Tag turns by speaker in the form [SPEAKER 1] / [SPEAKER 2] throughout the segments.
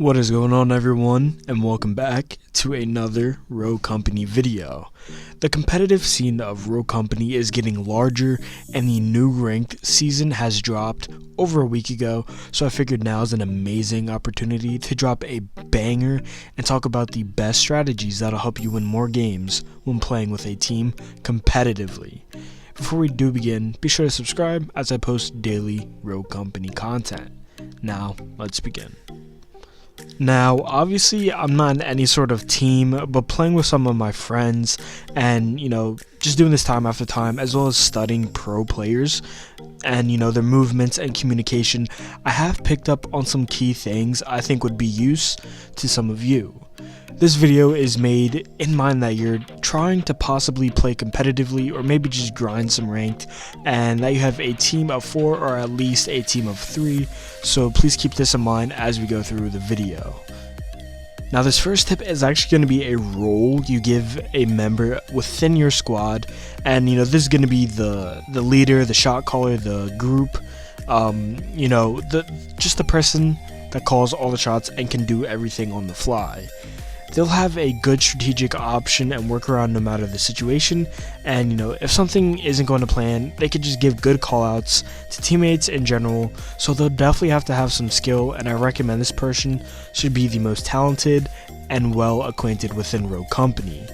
[SPEAKER 1] What is going on, everyone, and welcome back to another Rogue Company video. The competitive scene of Rogue Company is getting larger, and the new ranked season has dropped over a week ago, so I figured now is an amazing opportunity to drop a banger and talk about the best strategies that'll help you win more games when playing with a team competitively. Before we do begin, be sure to subscribe as I post daily Rogue Company content. Now, let's begin. Now, obviously, I'm not in any sort of team, but playing with some of my friends and, just doing this time after time, as well as studying pro players and, their movements and communication, I have picked up on some key things I think would be use to some of you. This video is made in mind that you're trying to possibly play competitively or maybe just grind some ranked, and that you have a team of 4 or at least a team of 3, so please keep this in mind as we go through the video. Now, this first tip is actually going to be a role you give a member within your squad, and this is going to be the leader, the shot caller, the group, just the person that calls all the shots and can do everything on the fly. They'll have a good strategic option and workaround no matter the situation, and if something isn't going to plan, they could just give good callouts to teammates in general, so they'll definitely have to have some skill, and I recommend this person should be the most talented and well acquainted within Rogue Company.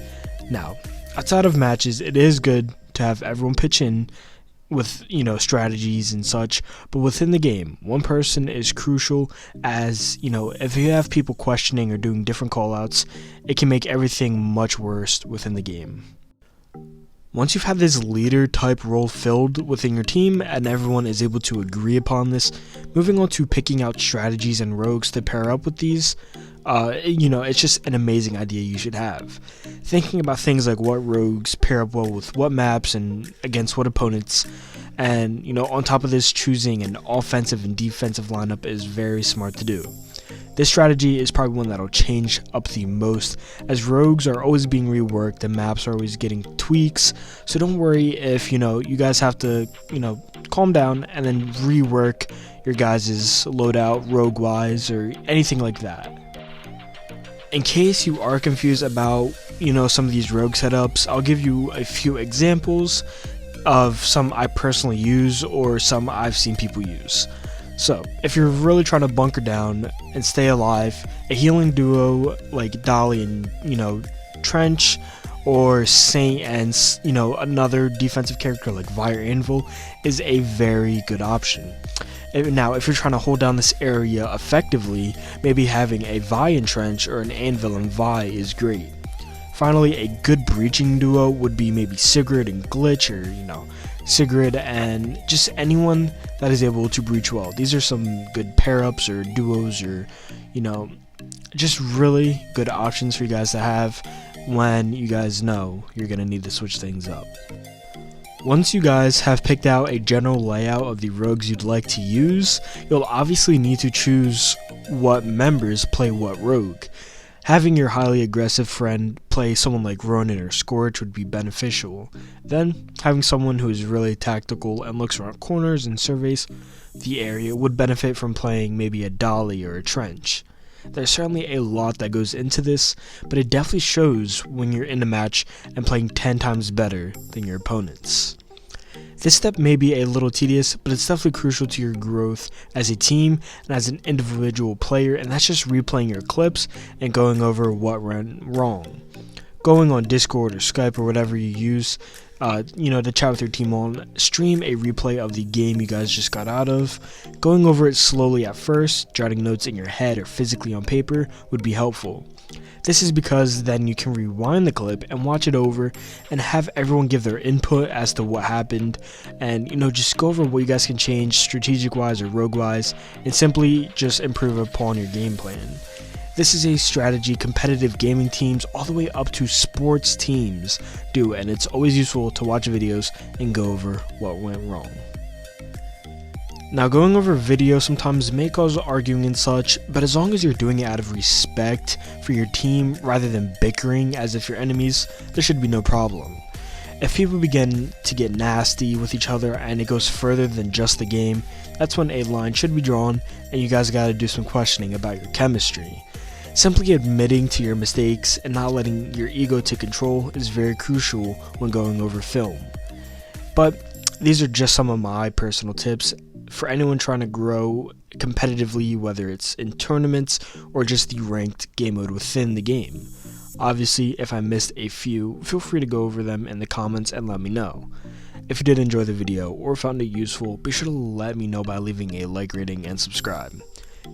[SPEAKER 1] Now, outside of matches, it is good to have everyone pitch in with strategies and such, but within the game, one person is crucial, as if you have people questioning or doing different callouts, it can make everything much worse within the game. Once you've had this leader type role filled within your team and everyone is able to agree upon this, moving on to picking out strategies and rogues to pair up with these, it's just an amazing idea you should have. Thinking about things like what rogues pair up well with what maps and against what opponents, and on top of this, choosing an offensive and defensive lineup is very smart to do. This strategy is probably one that'll change up the most, as rogues are always being reworked and maps are always getting tweaks, so don't worry if you guys have to calm down and then rework your guys' loadout rogue wise or anything like that. In case you are confused about some of these rogue setups, I'll give you a few examples of some I personally use or some I've seen people use. So, if you're really trying to bunker down and stay alive, a healing duo like Dolly and Trench, or Saint and another defensive character like Vi or Anvil is a very good option. Now, if you're trying to hold down this area effectively, maybe having a Vi and Trench or an Anvil and Vi is great. Finally, a good breaching duo would be maybe Sigrid and Glitch, or Sigrid and just anyone that is able to breach well. These are some good pair-ups or duos, or just really good options for you guys to have when you guys know you're going to need to switch things up. Once you guys have picked out a general layout of the rogues you'd like to use, you'll obviously need to choose what members play what rogue. Having your highly aggressive friend play someone like Ronin or Scorch would be beneficial. Then, having someone who is really tactical and looks around corners and surveys the area would benefit from playing maybe a Dolly or a Trench. There's certainly a lot that goes into this, but it definitely shows when you're in a match and playing 10 times better than your opponents. This step may be a little tedious, but it's definitely crucial to your growth as a team and as an individual player, and that's just replaying your clips and going over what went wrong. Going on Discord or Skype or whatever you use, to chat with your team on, stream a replay of the game you guys just got out of. Going over it slowly at first, jotting notes in your head or physically on paper would be helpful. This is because then you can rewind the clip and watch it over and have everyone give their input as to what happened, and just go over what you guys can change strategic wise or rogue wise, and simply just improve upon your game plan. This is a strategy competitive gaming teams all the way up to sports teams do, and it's always useful to watch videos and go over what went wrong. Now, going over video sometimes may cause arguing and such, but as long as you're doing it out of respect for your team rather than bickering as if you're enemies, there should be no problem. If people begin to get nasty with each other and it goes further than just the game, that's when a line should be drawn and you guys gotta do some questioning about your chemistry. Simply admitting to your mistakes and not letting your ego take control is very crucial when going over film. But these are just some of my personal tips for anyone trying to grow competitively, whether it's in tournaments or just the ranked game mode within the game. Obviously, if I missed a few, feel free to go over them in the comments and let me know. If you did enjoy the video or found it useful, be sure to let me know by leaving a like rating and subscribe.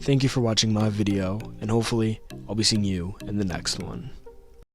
[SPEAKER 1] Thank you for watching my video, and hopefully, I'll be seeing you in the next one.